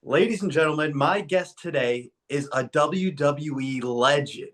Ladies and gentlemen, my guest today is a WWE legend.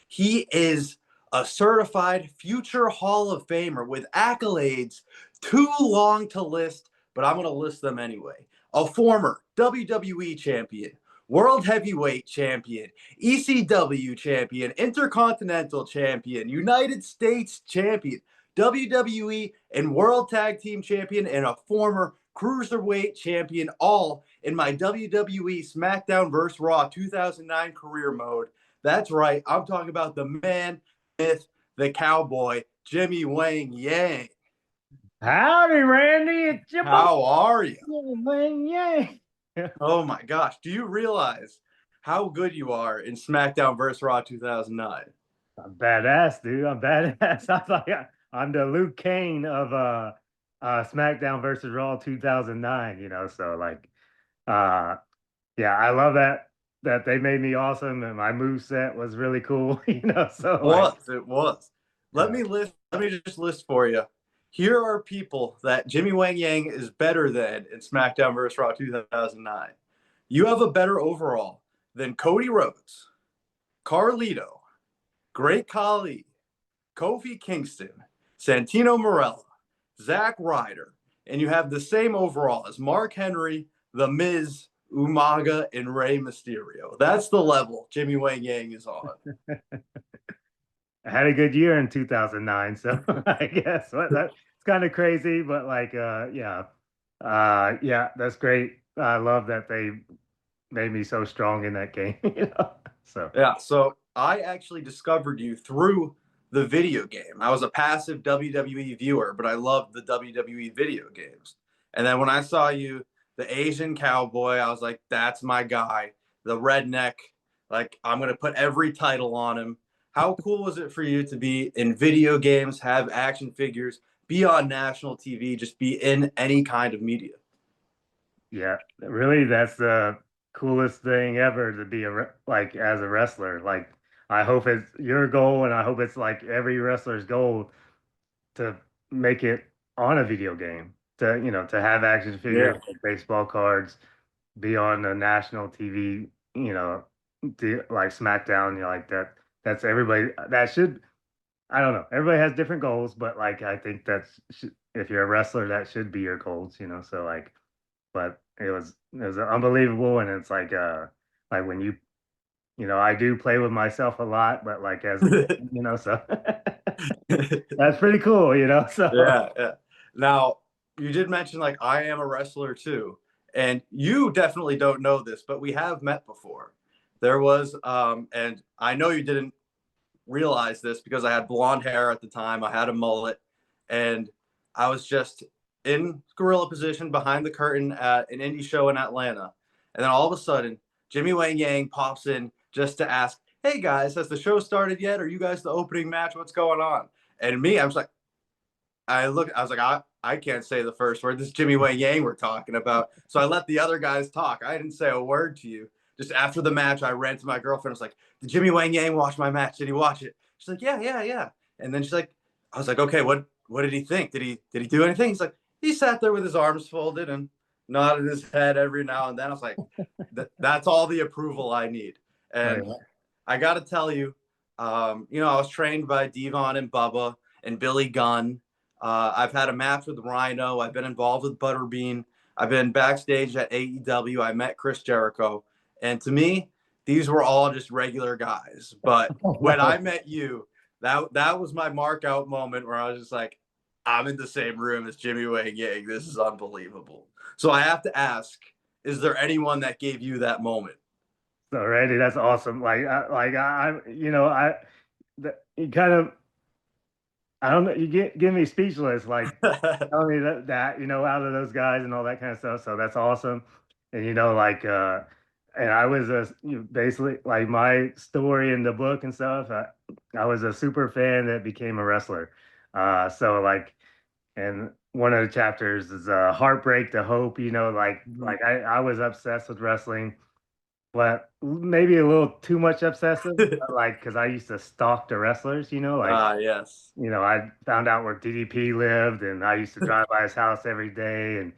He is a certified future Hall of Famer with accolades too long to list, but I'm going to list them anyway. A former WWE champion, World Heavyweight champion, ECW champion, Intercontinental champion, United States champion, WWE and World Tag Team champion, and a former Cruiserweight champion, all in my WWE SmackDown vs. Raw 2009 career mode. That's right. I'm talking about the man, myth, the cowboy, Jimmy Wang Yang. Howdy, Randy. It's your boy, How are you? Jimmy Wang Yang. Oh my gosh. Do you realize how good you are in SmackDown vs. Raw 2009? I'm badass, dude. I'm badass. I'm the Luke Kane of SmackDown versus Raw 2009. So uh, yeah, I love that they made me awesome and my move set was really cool. It was. Let Yeah, me just list for you. Here are people that Jimmy Wang Yang is better than in SmackDown vs. Raw 2009. You have a better overall than Cody Rhodes, Carlito, Great Khali, Kofi Kingston, Santino Marella, Zack Ryder, and you have the same overall as Mark Henry, The Miz, Umaga, and Rey Mysterio. That's the level Jimmy Wang Yang is on. I had a good year in 2009, so I guess that's kind of crazy, but yeah, that's great. I love that they made me so strong in that game. So Yeah, so I actually discovered you through the video game. I was a passive WWE viewer, but I loved the WWE video games. And then when I saw you, the Asian cowboy, I was like, that's my guy. The redneck, like, I'm going to put every title on him. How cool was it for you to be in video games, have action figures, be on national TV, just be in any kind of media? yeah, really, that's the coolest thing ever to be like as a wrestler. Like, I hope it's your goal, and I hope it's like every wrestler's goal to make it on a video game. To have action Yeah. figures, like baseball cards, be on a national TV. Like SmackDown. Like that. That's everybody. That should. I don't know. Everybody has different goals, but like I think if you're a wrestler, that should be your goals. So but it was unbelievable, and it's like when I do play with myself a lot, but like as a game, so that's pretty cool, so Yeah, yeah. Now, you did mention like I am a wrestler too, and you definitely don't know this, but we have met before. There was, and I know you didn't realize this because I had blonde hair at the time. I had a mullet, and I was just in gorilla position behind the curtain at an indie show in Atlanta, and then all of a sudden, Jimmy Wang Yang pops in just to ask, "Hey guys, has the show started yet? Are you guys the opening match? What's going on?" And me, I was like, I was like, I can't say the first word. This is Jimmy Wang Yang we're talking about. So I let the other guys talk. I didn't say a word to you. Just after the match, I ran to my girlfriend. I was like, did Jimmy Wang Yang watch my match? Did he watch it? She's like, yeah, yeah, yeah. And then she's like, I was like, okay, what did he think? Did he do anything? He's like, he sat there with his arms folded and nodded his head every now and then. I was like, that's all the approval I need. oh, And yeah. I got to tell you, I was trained by Devon and Bubba and Billy Gunn. I've had a match with Rhino. I've been involved with Butterbean. I've been backstage at AEW. I met Chris Jericho. And to me, these were all just regular guys. But when I met you, that was my mark out moment where I was just like, I'm in the same room as Jimmy Wang Yang. This is unbelievable. So I have to ask, is there anyone that gave you that moment? So Randy, that's awesome. You kind of, I don't know, you give me speechless, like telling me that out of those guys and all that kind of stuff. So that's awesome. And and I was basically like my story in the book and stuff. I was a super fan that became a wrestler. So like, and one of the chapters is heartbreak to hope. I was obsessed with wrestling, but maybe a little too much obsessive. Like, because I used to stalk the wrestlers. Yes. I found out where DDP lived, and I used to drive by his house every day. And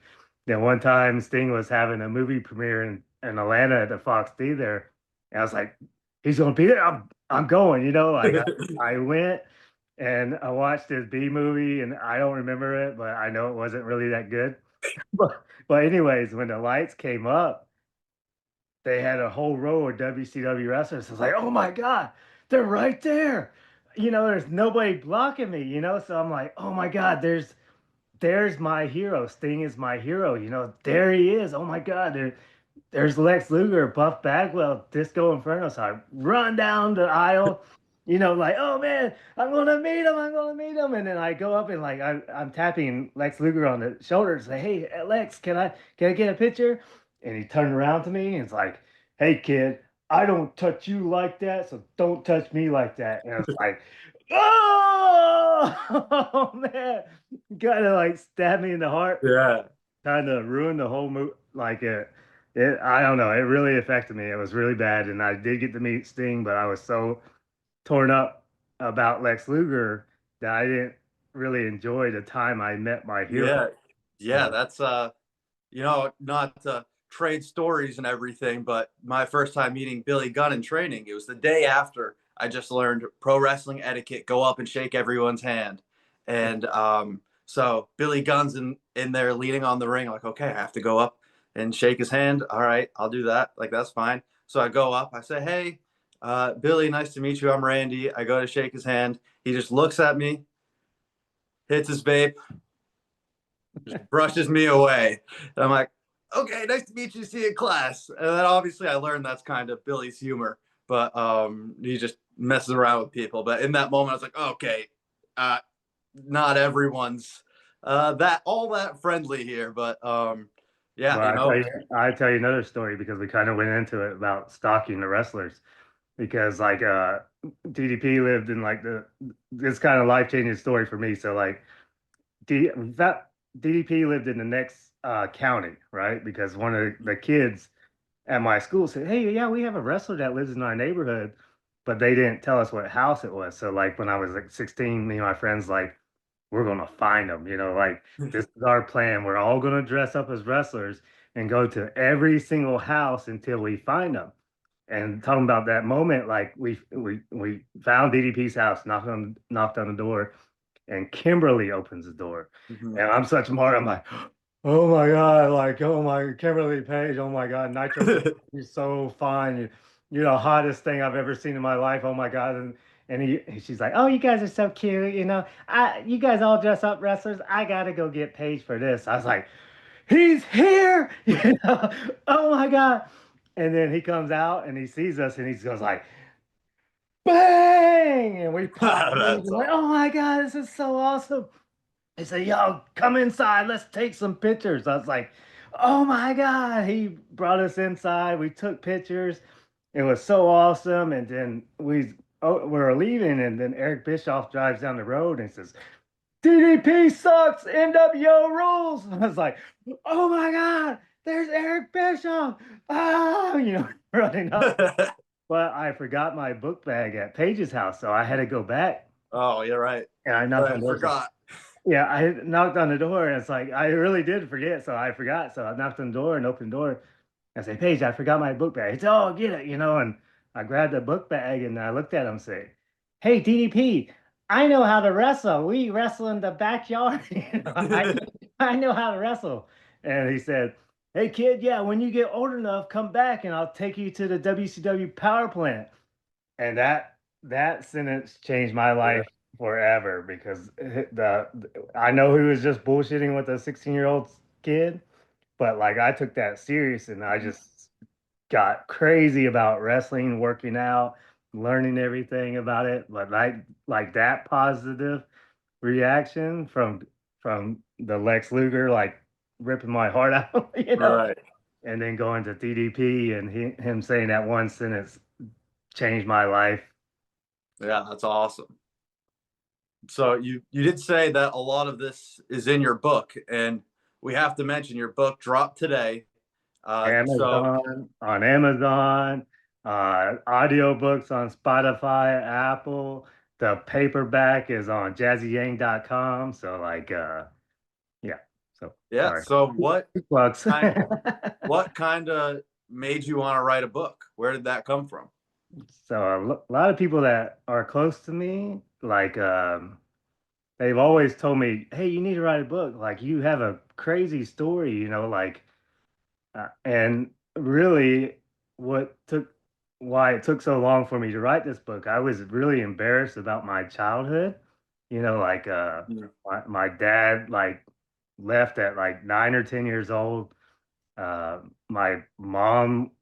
Then one time Sting was having a movie premiere in Atlanta at the Fox Theater. And I was like, he's gonna be there. I'm going, like I went and I watched this B movie and I don't remember it, but I know it wasn't really that good. But anyways, when the lights came up, they had a whole row of WCW wrestlers. I was like, oh my God, they're right there. There's nobody blocking me, So I'm like, oh my God, there's my hero. Sting is my hero. There he is. Oh my God, there's Lex Luger, Buff Bagwell, Disco Inferno. So I run down the aisle, like, oh man, I'm gonna meet him. I'm gonna meet him. And then I go up and like I'm tapping Lex Luger on the shoulder and say, hey Lex, can I get a picture? And he turned around to me and it's like, hey kid, I don't touch you like that, so don't touch me like that. And it's like, oh, man, kind of like stabbed me in the heart, Yeah. kind of ruined the whole movie. Like I don't know. It really affected me. It was really bad, and I did get to meet Sting, but I was so torn up about Lex Luger that I didn't really enjoy the time I met my hero. Yeah. Yeah. So, That's not to trade stories and everything, but my first time meeting Billy Gunn in training, it was the day after I just learned pro wrestling etiquette, go up and shake everyone's hand. And so Billy Gunn's in there leaning on the ring. I'm like, okay, I have to go up and shake his hand. All right, I'll do that. Like, that's fine. So I go up, I say, hey, Billy, nice to meet you. I'm Randy. I go to shake his hand. He just looks at me, hits his vape, just brushes me away. And I'm like, okay, nice to meet you. See you in class. And then obviously I learned that's kind of Billy's humor, but he just messes around with people. But in that moment, I was like, okay, uh, not everyone's that friendly here, but yeah, well, I tell you another story because we kind of went into it about stalking the wrestlers because like DDP lived in like this kind of life-changing story for me. So like that DDP lived in the next county, right? Because one of the kids at my school said, "Hey, yeah, we have a wrestler that lives in our neighborhood," but they didn't tell us what house it was. So like when I was like 16, me and my friends like we're gonna find him, like this is our plan. We're all gonna dress up as wrestlers and go to every single house until we find them. And talking about that moment, like we found DDP's house, knocked on the door, and Kimberly opens the door. Mhm. And I'm such a mark. I'm like, oh my God, like, oh my Kimberly Page, oh my God, Nitro, you're so fine. You're the hottest thing I've ever seen in my life. Oh my God. And she's like, oh, you guys are so cute. You guys all dress up wrestlers. I gotta go get Paige for this. I was like, he's here. Oh my God. And then he comes out and he sees us and he goes like, bang! And we pop. That's Like, all. oh my God, this is so awesome. He said, yo, come inside. Let's take some pictures. I was like, oh my God. He brought us inside. We took pictures. It was so awesome. And then we were leaving, and then Eric Bischoff drives down the road and says, DDP sucks. NWO rules. I was like, oh my God, there's Eric Bischoff. Ah, running up. But I forgot my book bag at Paige's house. So I had to go back. Oh, you're right. And I knocked I on the door. forgot. Yeah, I knocked on the door and it's like I really did forget, so I forgot. So I knocked on the door and opened the door. I say, Paige, I forgot my book bag. He said, oh, get it, and I grabbed the book bag and I looked at him and say, hey, DDP, I know how to wrestle. We wrestle in the backyard. I know how to wrestle. And he said, hey kid, yeah, when you get old enough, come back and I'll take you to the WCW power plant. And that sentence changed my Yeah. life forever because I know he was just bullshitting with a 16-year-old kid, but like I took that serious and I just got crazy about wrestling, working out, learning everything about it. But like that positive reaction from the Lex Luger like ripping my heart out, Right. and then going to DDP and him saying that one sentence changed my life. Yeah, that's awesome. So you did say that a lot of this is in your book, and we have to mention your book dropped today. So On Amazon, audiobooks on Spotify, Apple. The paperback is on jazzyyang.com. So like yeah. So Yeah. sorry. So what Plugs. kind what kind of made you want to write a book? Where did that come from? So a lot of people that are close to me, like they've always told me, "Hey, you need to write a book. Like you have a crazy story, like." And really, what took why it took so long for me to write this book, I was really embarrassed about my childhood. Like Mm. my dad like left at like 9 or 10 years old. My mom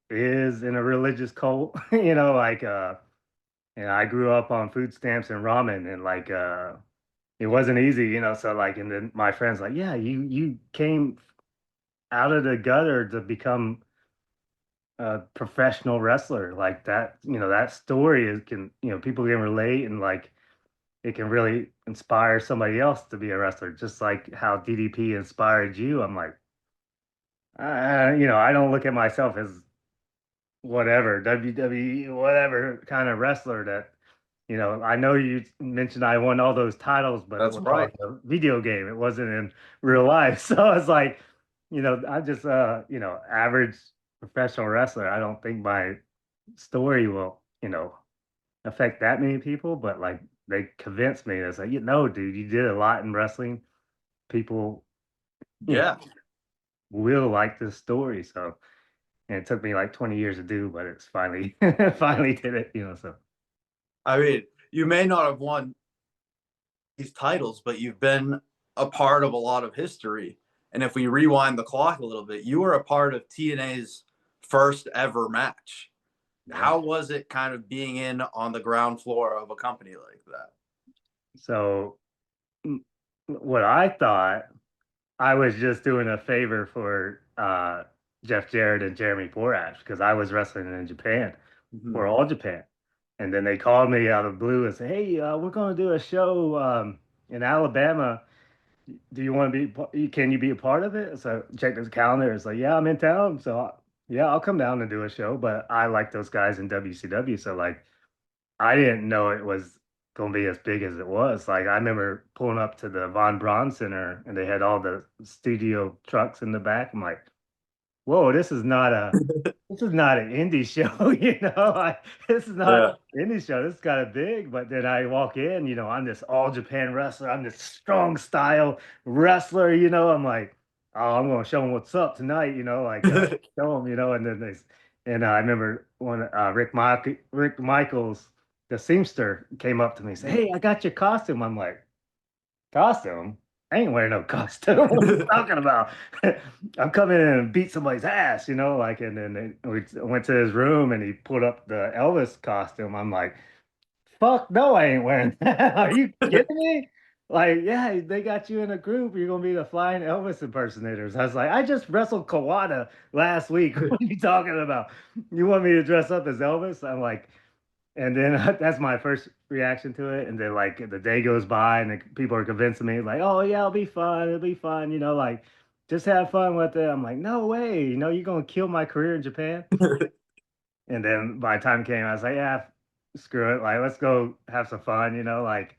is in a religious cult, and I grew up on food stamps and ramen and like it wasn't easy, so like and then my friends like, yeah, you came out of the gutter to become a professional wrestler like that. That story is can people can relate, and like it can really inspire somebody else to be a wrestler, just like how DDP inspired you. I'm like, I don't look at myself as whatever WWE whatever kind of wrestler that I know you mentioned I won all those titles, but it That's was on right. the video game. It wasn't in real life. So it's like, I'm just average professional wrestler. I don't think my story will, affect that many people, but like they convinced me. It's like, dude, you did a lot in wrestling. People, you know, Yeah. will like this story. So, and it took me like 20 years to do, but it's finally finally did it, so. I mean, you may not have won these titles, but you've been a part of a lot of history. And if we rewind the clock a little bit, you were a part of TNA's first ever match. Yeah. How was it kind of being in on the ground floor of a company like that? So what I thought I was just doing a favor for Jeff Jarrett and Jeremy Borash because I was wrestling in Japan Mhm. for All Japan. And then they called me out of the blue and said, "Hey, we're going to do a show in Alabama. Do you want to can you be a part of it?" So I checked his calendar. It's like, "Yeah, I'm in town. So yeah, I'll come down and do a show." But I like those guys in WCW. So like, I didn't know it was going to be as big as it was. Like I remember pulling up to the Von Braun Center and they had all the studio trucks in the back. I'm like, whoa, this is not an indie show, this is not Yeah. an indie show. This is kind of big. But then I walk in, I'm this all Japan wrestler. I'm this strong style wrestler, I'm like, oh, I'm gonna show them what's up tonight, like show them, and then I remember when Rick Michaels, the Seamster, came up to me and said, "Hey, I got your costume." I'm like, costume? I ain't wearing no costume. What are you talking about? I'm coming in and beat somebody's ass, like, and then we went to his room and he put up the Elvis costume. I'm like, fuck no, I ain't wearing that. Are you kidding me? Like, yeah, they got you in a group. You're gonna be the flying Elvis impersonators. I was like, I just wrestled Kawada last week. What are you talking about? You want me to dress up as Elvis? I'm like, and then that's my first reaction to it. And then like the day goes by and people are convincing me like, oh yeah, it'll be fun. It'll be fun. Like just have fun with it. I'm like, no way. You're going to kill my career in Japan. And then by the time it came, I was like, yeah, screw it. Like, let's go have some fun, like,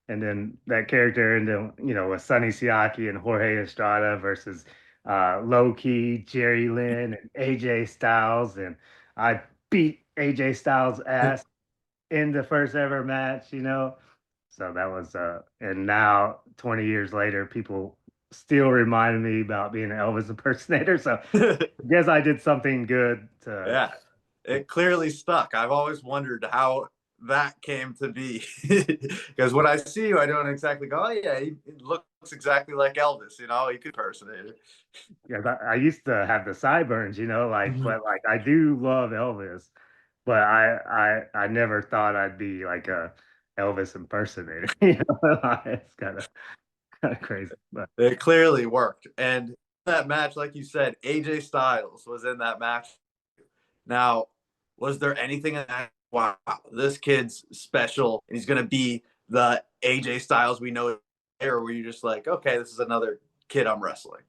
and then that character, and then, with Sonny Siaki and Jorge Estrada versus Low Key, Jerry Lynn, and AJ Styles. And I beat AJ Styles' ass in the first ever match, So that was and now 20 years later, people still remind me about being an Elvis impersonator. So I guess I did something good to Yeah, it clearly stuck. I've always wondered how that came to be because when I see you, I don't exactly go, "Oh yeah, he looks exactly like Elvis." He could personate it. yeah, I used to have the sideburns, like Mhm. but like I do love Elvis, but I never thought I'd be like a Elvis impersonator. It's kind of crazy. But It clearly worked, and that match, like you said, AJ Styles was in that match. Now, was there anything in that? Wow, this kid's special, and he's gonna be the AJ Styles we know. Or were you just like, okay, this is another kid I'm wrestling?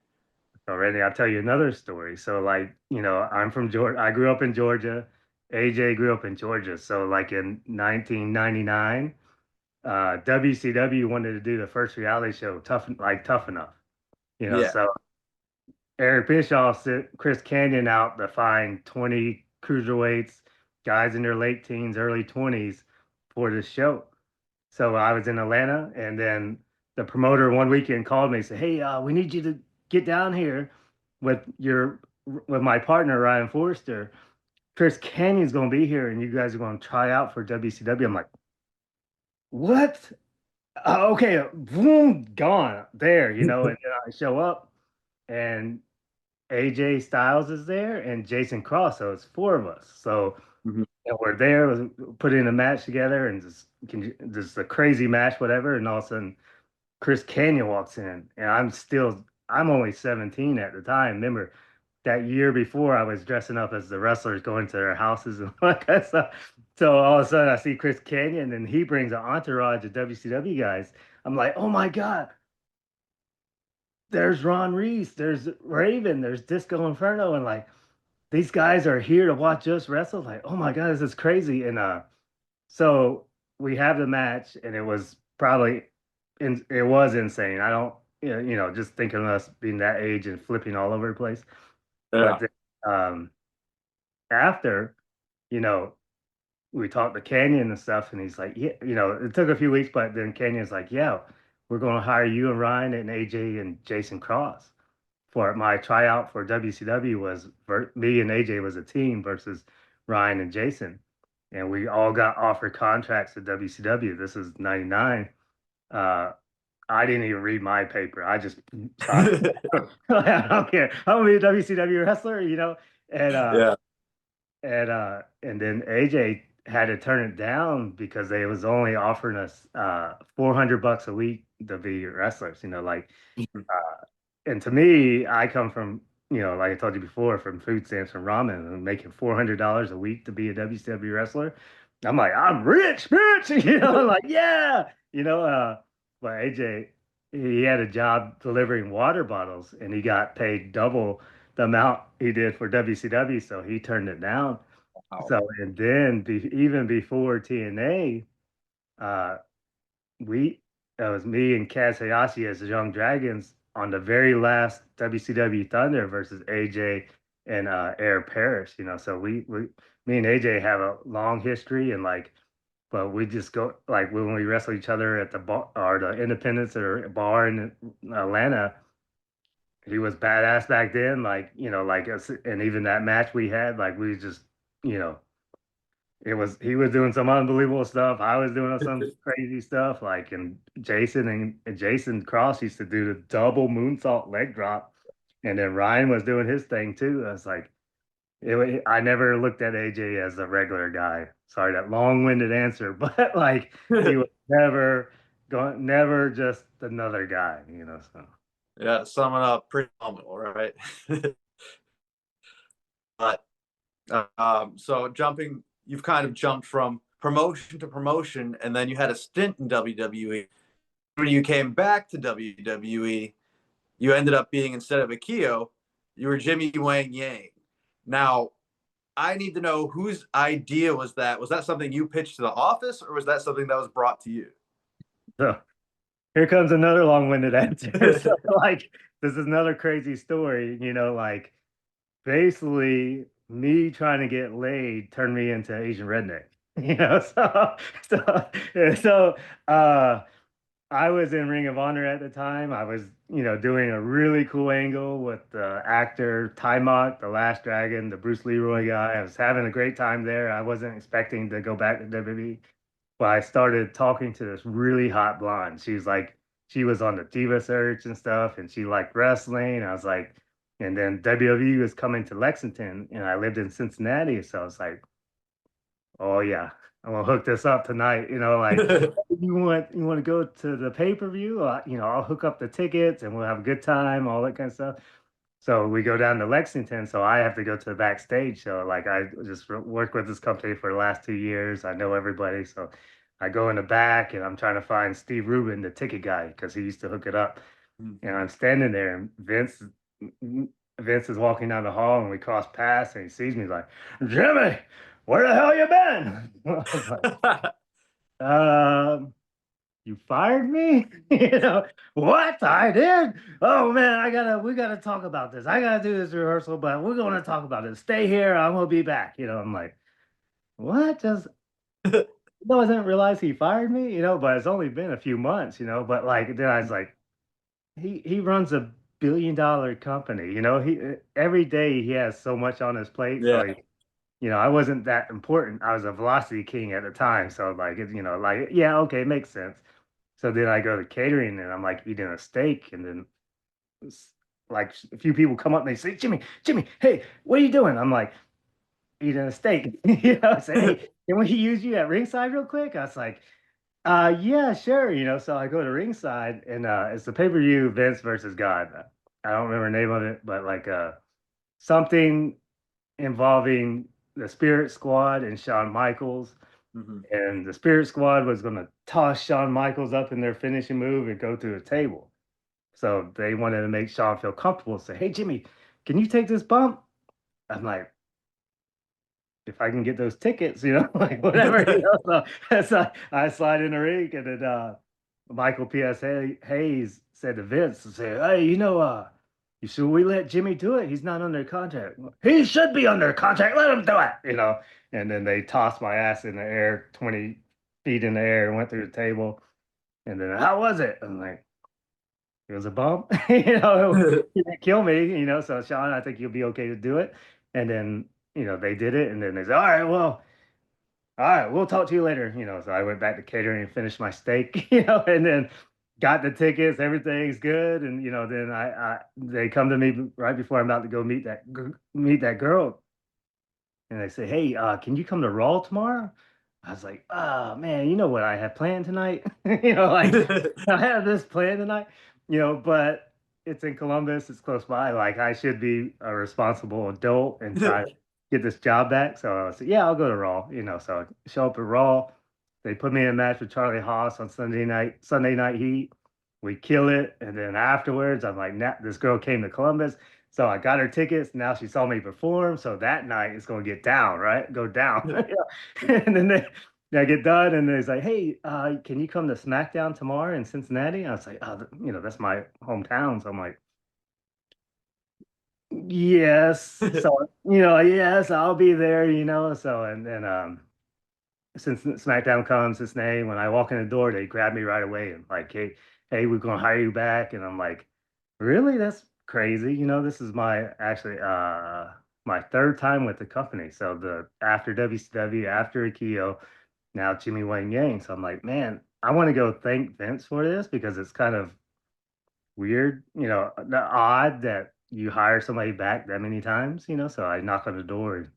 So Randy, I'll tell you another story. So like, I'm from Georgia. I grew up in Georgia. AJ grew up in Georgia. So like in 1999, WCW wanted to do the first reality show, Tough Enough. Yeah. So Eric Bischoff sent Chris Canyon out to find 20 cruiserweights, guys in their late teens, early 20s for this show. So I was in Atlanta, and then the promoter one weekend called me and said, "Hey, we need you to get down here with with my partner Ryan Forrester. Chris Canyon's going to be here, and you guys are going to try out for WCW." I'm like, "What? Okay, boom, gone there, And then I show up, and AJ Styles is there, and Jason Cross. So it's four of us. So Mhm. we're there, was putting a match together, and just a crazy match, whatever. And all of a sudden, Chris Canyon walks in, and I'm only 17 at the time. Remember that year before, I was dressing up as the wrestlers going to their houses and all that kind of stuff. So all of a sudden, I see Chris Canyon, and he brings an entourage of WCW guys. I'm like, oh my God, there's Ron Reese, there's Raven, there's Disco Inferno, and like these guys are here to watch us wrestle. Like, oh my God, this is crazy. And so we have the match, and it was insane. I don't, just thinking of us being that age and flipping all over the place. But Yeah. then, after, you know, we talked to Canyon and stuff, and he's like, yeah, it took a few weeks, but then Canyon's like, yeah, we're going to hire you and Ryan and AJ and Jason Cross for my tryout for WCW me and AJ was a team versus Ryan and Jason. And we all got offered contracts at WCW. This is 99. Uh, I didn't even read my paper. I just signed. I don't care. I'm gonna be a WCW wrestler. And Yeah. and then AJ had to turn it down because they was only offering us $400 a week to be wrestlers. And to me, I come from, like I told you before, from food stamps from ramen and making $400 a week to be a WCW wrestler. I'm like, I'm rich, bitch. I'm like, yeah, but AJ, he had a job delivering water bottles, and he got paid double the amount he did for WCW, so he turned it down. Wow. So, and then even before TNA, uh, we that was me and Kaz Hayashi as the Young Dragons on the very last WCW Thunder versus AJ and Air Paris. So we me and AJ have a long history, and like, but we just go like when we wrestle each other at the bar or the Independence or bar in Atlanta. He was badass back then, like like us, and even that match we had, like we just you know he was doing some unbelievable stuff. I was doing some crazy stuff. Like, and Jason Cross used to do the double moonsault leg drop, and then Ryan was doing his thing too. I was like, I never looked at AJ as a regular guy. Sorry, that long-winded answer, but like he was never just another guy. So Yeah, summing up pretty phenomenal, right? But so you've kind of jumped from promotion to promotion, and then you had a stint in WWE. When you came back to WWE, you ended up being, instead of Akio, you were Jimmy Wang Yang. Now, I need to know whose idea was that? Was that something you pitched to the office, or was that something that was brought to you? so here comes another long-winded answer. So like this is another crazy story. Like basically me trying to get laid turned me into Asian redneck. So so uh I was in Ring of Honor at the time. I was, doing a really cool angle with the actor Taimak, the Last Dragon, the Bruce Leroy guy. I was having a great time there. I wasn't expecting to go back to WWE, but I started talking to this really hot blonde. She was on the Diva Search and stuff, and she liked wrestling. I was like, and then WWE was coming to Lexington, and I lived in Cincinnati, so I was like, oh yeah, I'm gonna hook this up tonight. Like you want to go to the pay-per-view? I'll hook up the tickets, and we'll have a good time, all that kind of stuff. So we go down to Lexington, so I have to go to the backstage. So like I just worked with this company for the last 2 years. I know everybody, so I go in the back, and I'm trying to find Steve Rubin, the ticket guy, because he used to hook it up. And I'm standing there, and Vince is walking down the hall, and we cross paths, and he sees me, he's like, Jimmy, where the hell you been? I was like, um, you fired me? You know, what? I did? Oh man, we gotta talk about this. I gotta do this rehearsal, but we're gonna talk about it. Stay here, I'm gonna be back. You know, I'm like, what? Just no, I didn't realize he fired me, you know, but it's only been a few months, you know. But like then I was like, he runs a 1 billion-dollar company, you know. He every day he has so much on his plate. Yeah. So you know, I wasn't that important. I was a velocity king at the time. So like you know, like yeah, okay, makes sense. So then I go to catering and I'm like eating a steak, and then like a few people come up and they say, Jimmy, hey, what are you doing? I'm like eating a steak. You know, I say, hey, can we use you at ringside real quick? I was like, yeah, sure. You know, so I go to ringside and it's the pay-per-view Vince versus God. I don't remember the name of it, but like something involving the Spirit Squad and Shawn Michaels. Mhm. And the Spirit Squad was going to toss Shawn Michaels up in their finishing move and go through a table. So they wanted to make Shawn feel comfortable. Say, hey, Jimmy, can you take this bump? I'm like, if I can get those tickets, you know, like whatever, you know. So I slide in the ring, and then Michael P.S. Hayes said to Vince, say, hey, you know, should we let Jimmy do it? He's not under contract. He should be under contract. Let him do it, you know. And then they tossed my ass in the air, 20 feet in the air, and went through the table. And then, how was it? I'm like, it was a bump. You know, he didn't kill me, you know. So Sean, I think you'll be okay to do it. And then, you know, they did it, and then they said, all right, we'll talk to you later. You know, so I went back to catering and finished my steak, you know, and then got the tickets, everything's good. And, you know, then I they come to me right before I'm about to go meet that girl. And they say, hey, can you come to Raw tomorrow? I was like, oh man, you know what I have planned tonight? You know, like I have this plan tonight, you know, but it's in Columbus, it's close by. Like I should be a responsible adult and try to get this job back. So I said, yeah, I'll go to Raw, you know. So I show up at Raw. They put me in a match with Charlie Haas on Sunday Night Heat. We kill it. And then afterwards, I'm like, nah, this girl came to Columbus. So I got her tickets. Now she saw me perform. So that night it's going to get down, right? Go down. And then I get done and it's like, hey, can you come to SmackDown tomorrow in Cincinnati? I was like, oh, you know, that's my hometown. So I'm like, yes. So, you know, yes, I'll be there, you know. So, and then, since SmackDown comes this name, when I walk in the door, they grab me right away and like, hey, we're gonna hire you back. And I'm like, really? That's crazy. You know, this is my actually my third time with the company. So the after WCW, after Akio, now Jimmy Wang Yang. So I'm like, man, I want to go thank Vince for this because it's kind of weird, you know, odd that you hire somebody back that many times, you know. So I knock on the door and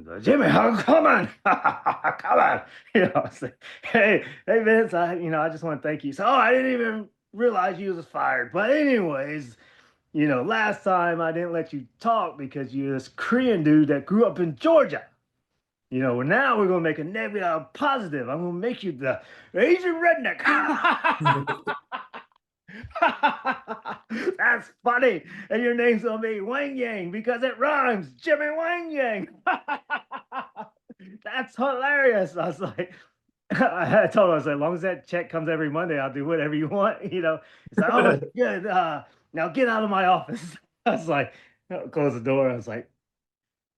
go, Jimmy, come on, come on. You know, I say, hey, Vince, I just want to thank you. So, I didn't even realize you was fired. But anyways, you know, last time I didn't let you talk because you're this Korean dude that grew up in Georgia. You know, well, now we're gonna make a negative positive. I'm gonna make you the Asian redneck. That's funny. And your name's gonna be Wang Yang because it rhymes. Jimmy Wang Yang. That's hilarious. I was like, I told him, I was like, as long as that check comes every Monday, I'll do whatever you want. You know, he's like, oh, good. Now get out of my office. I was like, close the door. I was like,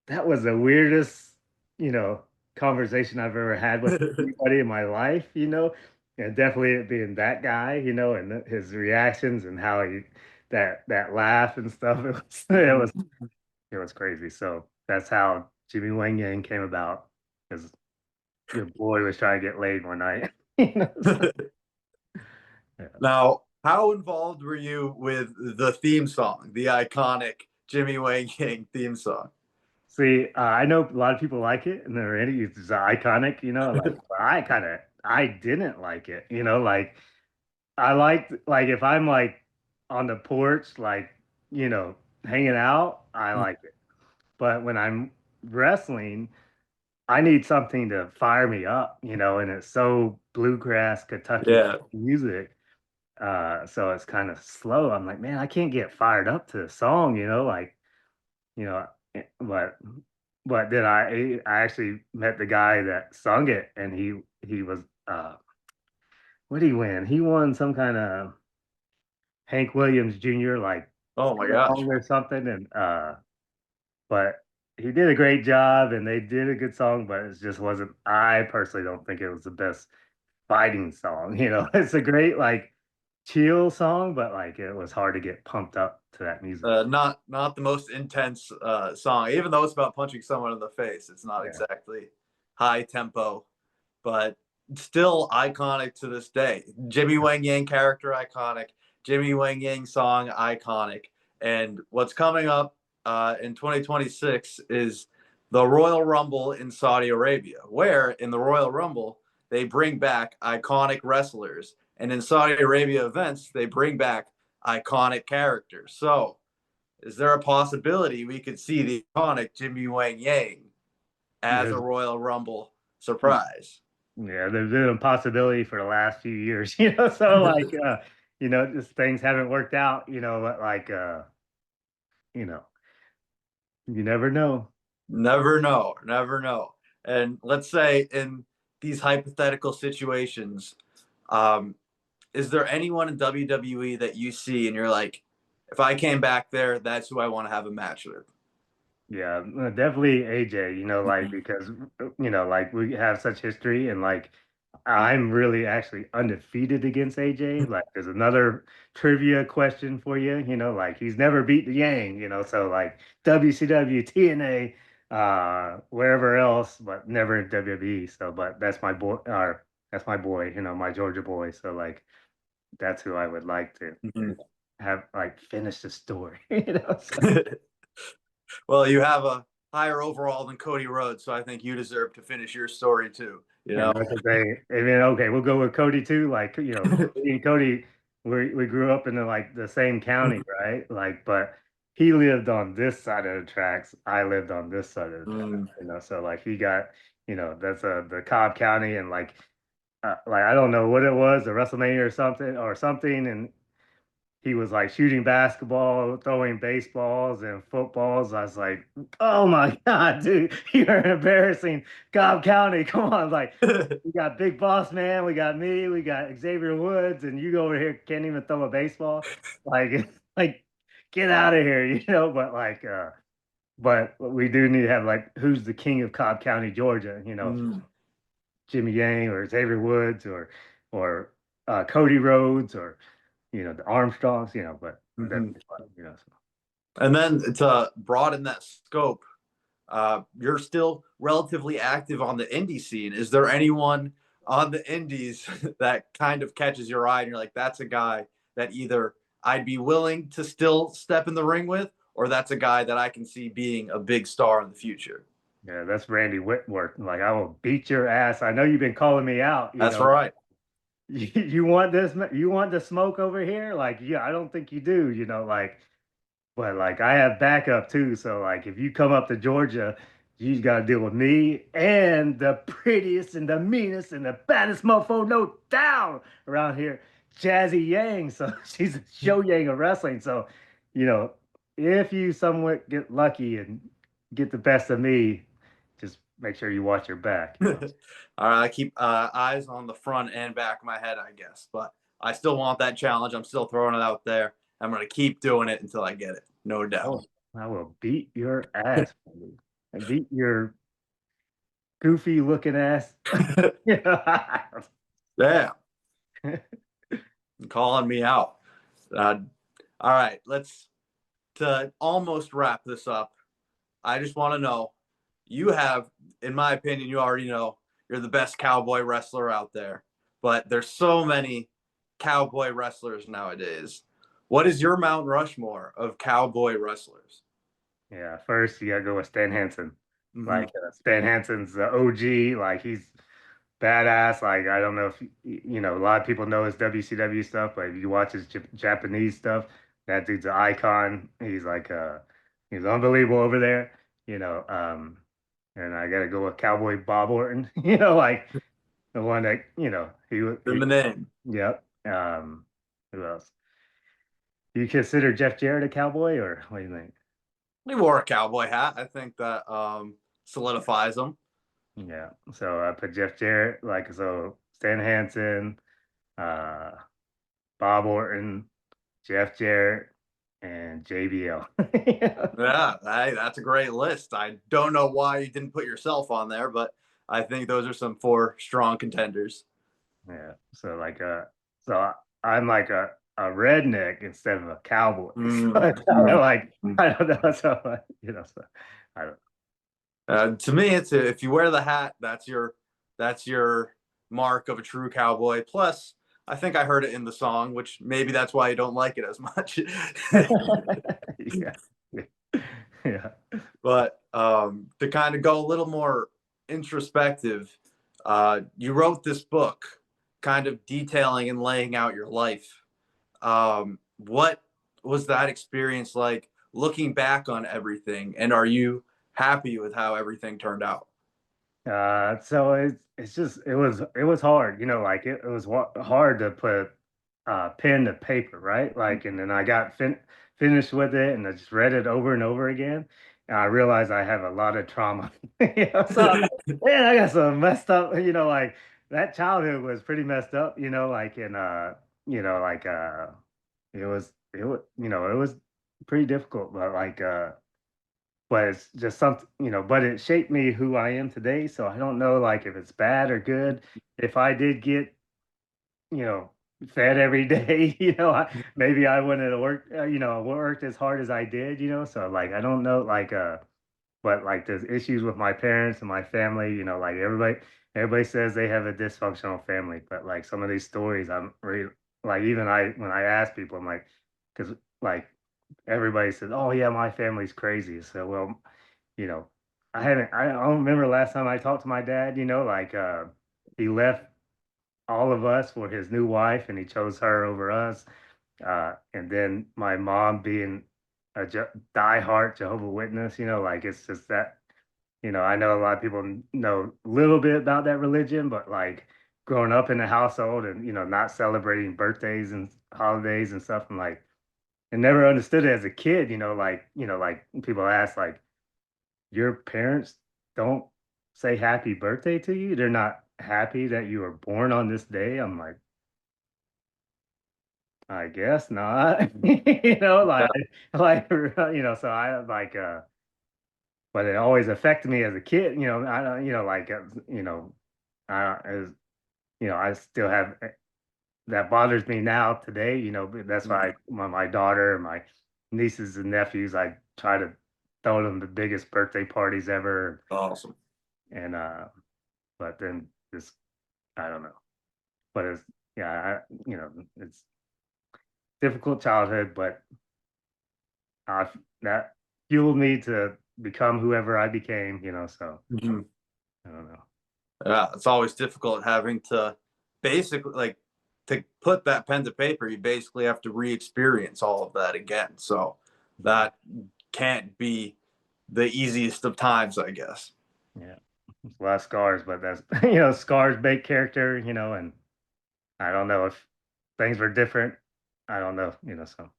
that was the weirdest, you know, conversation I've ever had with anybody in my life, you know, and definitely it being that guy, you know, and his reactions and how he that laugh and stuff. It was crazy. So that's how Jimmy Wang Yang came about because your boy was trying to get laid one night. You know, so, yeah. Now, how involved were you with the theme song, the iconic Jimmy Wang Yang theme song? See, I know a lot of people like it, and they're really it's iconic, you know. Like I didn't like it, you know. Like I liked like if I'm like on the porch, like you know, hanging out, I like it. But when I'm wrestling, I need something to fire me up, you know. And it's so bluegrass Kentucky Yeah. music, so it's kind of slow. I'm like, man, I can't get fired up to the song, you know, like you know, but then I actually met the guy that sung it, and he was what did he win? He won some kind of Hank Williams Jr. like Oh my gosh. song or something, and but he did a great job, and they did a good song, but it just wasn't. I personally don't think it was the best fighting song. It's a great like chill song, but like it was hard to get pumped up to that music. Not the most intense song, even though it's about punching someone in the face. It's not Yeah, exactly high tempo, but still iconic to this day. Jimmy Wang Yang character iconic. Jimmy Wang Yang song iconic. And what's coming up in 2026 is the Royal Rumble in Saudi Arabia, where in the Royal Rumble they bring back iconic wrestlers, and in Saudi Arabia events they bring back iconic characters. So is there a possibility we could see the iconic Jimmy Wang Yang as a there's Royal Rumble surprise? yeah, there's been a possibility for the last few years, so like just things haven't worked out, but like you know, you never know. Never know, never know. And let's say in these hypothetical situations, um, is there anyone in WWE that you see and you're like, if I came back there, that's who I want to have a match with? Yeah, definitely AJ, like because like we have such history and like I'm really actually undefeated against AJ. Like there's another trivia question for you, like he's never beat the Yang, so like WCW, TNA, wherever else, but never in WWE. So but that's my boy, my Georgia boy. So like that's who I would like to Mhm. have like finish the story, so. Well, you have a higher overall than Cody Rhodes, so I think you deserve to finish your story too. You And know, that's the thing. I mean, okay, we'll go with Cody too. Like, me and Cody, we grew up in the same county, right? Like, but he lived on this side of the tracks. I lived on this side of the tracks, Mm. So like he got, that's the Cobb County and like I don't know what it was, a WrestleMania or something, and he was like shooting basketball, throwing baseballs and footballs. I was like, oh my God, dude, you're embarrassing Cobb County. Come on. Like, we got Big Boss Man, we got me, we got Xavier Woods, and you go over here can't even throw a baseball. Like, like, get out of here, but we do need to have like who's the king of Cobb County, Georgia, Mm. Jimmy Yang or Xavier Woods or Cody Rhodes or the Armstrongs, but that'd Mhm. be fun, so. And then to broaden that scope, you're still relatively active on the indie scene. Is there anyone on the indies that kind of catches your eye and you're like, that's a guy that either I'd be willing to still step in the ring with, or that's a guy that I can see being a big star in the future? Yeah, that's Randy Wentworth. Like, I will beat your ass. I know you've been calling me out, That's right. you want this, you want the smoke over here? Like, yeah, I don't think you do, like, but like I have backup too. So like if you come up to Georgia, you got to deal with me and the prettiest and the meanest and the baddest mofo no down around here, Jazzy Yang. So she's a show Yang of wrestling. So, you know, if you somewhat get lucky and get the best of me, just make sure you watch your back, All right, I keep eyes on the front and back of my head, I guess. But I still want that challenge. I'm still throwing it out there. I'm going to keep doing it until I get it, no doubt. Oh, I will beat your ass, baby. I beat your goofy looking ass. Damn, calling me out. Uh, all right, let's to almost wrap this up. I just want to know, you have, in my opinion, you already know you're the best cowboy wrestler out there, but there's so many cowboy wrestlers nowadays. What is your Mount Rushmore of cowboy wrestlers? Yeah, first you gotta go with Stan Hansen. Mm-hmm. Like Stan Hansen's the OG. Like he's badass. Like I don't know if a lot of people know his WCW stuff, but if you watch his Japanese stuff, that dude's an icon. He's unbelievable over there. You know, um, and I gotta go with Cowboy Bob Orton. Like the one that In he the name. yep. Who else? Do you consider Jeff Jarrett a cowboy, or what do you think? He wore a cowboy hat. I think that solidifies him. Yeah. So I put Jeff Jarrett, like so Stan Hansen, uh, Bob Orton, Jeff Jarrett, and JBL. Yeah. Yeah, that's a great list. I don't know why you didn't put yourself on there, but I think those are some four strong contenders. Yeah. So like I'm like a redneck instead of a cowboy. So it's kind of like I don't know. So so I don't. To me, it's if you wear the hat, that's your mark of a true cowboy. Plus, I think I heard it in the song, which maybe that's why you don't like it as much. Yeah. Yeah. But to kind of go a little more introspective, you wrote this book, kind of detailing and laying out your life. What was that experience like, looking back on everything, and are you happy with how everything turned out? So it's just it was hard, like it was hard to put pen to paper, right? Like, and then I got finished with it, and I just read it over and over again, and I realized I have a lot of trauma. So man, I got some messed up, like that childhood was pretty messed up, like in like it was pretty difficult, but like but it's just something, but it shaped me who I am today. So I don't know, like, if it's bad or good. If I did get, you know, fed every day, maybe I wouldn't have worked as hard as I did, So like, I don't know, like, but like, there's issues with my parents and my family, like everybody says they have a dysfunctional family, but like some of these stories, I'm really like, even when I ask people, I'm like, because like everybody says, "Oh yeah, my family's crazy." So well, you know, I don't remember last time I talked to my dad, like he left all of us for his new wife and he chose her over us. And then my mom being a diehard Jehovah Witness, like it's just that, I know a lot of people know a little bit about that religion, but like growing up in the household and, not celebrating birthdays and holidays and stuff, and like, and never understood it as a kid, like people ask, like, your parents don't say happy birthday to you? They're not happy that you were born on this day? I'm like, I guess not. Yeah. Like, so I like, but it always affected me as a kid, I don't, like, as, I still have that bothers me now today, but that's Mhm. why my daughter and my nieces and nephews, I try to throw them the biggest birthday parties ever. Awesome. And, but then just, I don't know, but it's, yeah, it's difficult childhood, but that fueled me to become whoever I became, so Mhm. I don't know. Yeah, it's always difficult having to basically like to put that pen to paper. You basically have to re-experience all of that again. So Mhm. that can't be the easiest of times, I guess. Yeah. It's a lot of scars, but that's, scars make character, and I don't know if things were different. I don't know, so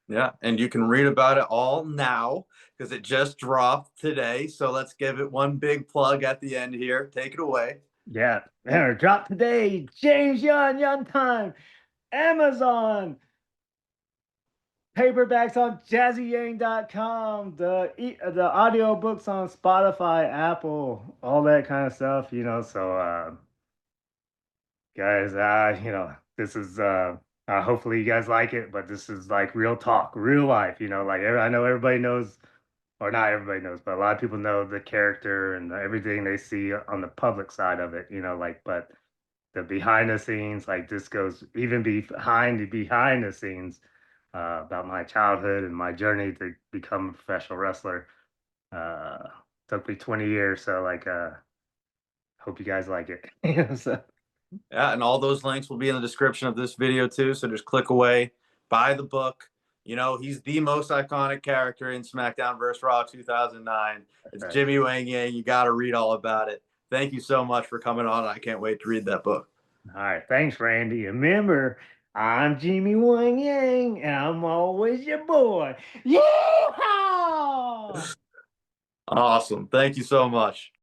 Yeah, and you can read about it all now because it just dropped today. So let's give it one big plug at the end here. Take it away. yeah. There, drop today, James Young Time, Amazon, paperbacks on jazzyyang.com, the audiobooks on Spotify, Apple, all that kind of stuff, so guys, this is hopefully you guys like it, but this is like real talk, real life, like I know everybody knows, or not everybody knows, but a lot of people know the character and everything they see on the public side of it, like, but the behind the scenes, like this goes even behind the scenes, about my childhood and my journey to become a professional wrestler. Uh, Took me 20 years, so like, hope you guys like it. So, Yeah, and all those links will be in the description of this video too. So just click away, buy the book. He's the most iconic character in SmackDown vs. Raw 2009. It's right. Jimmy Wang Yang. You got to read all about it. Thank you so much for coming on. I can't wait to read that book. All right, thanks, Randy. And remember, I'm Jimmy Wang Yang, and I'm always your boy. Yeehaw! Awesome. Thank you so much.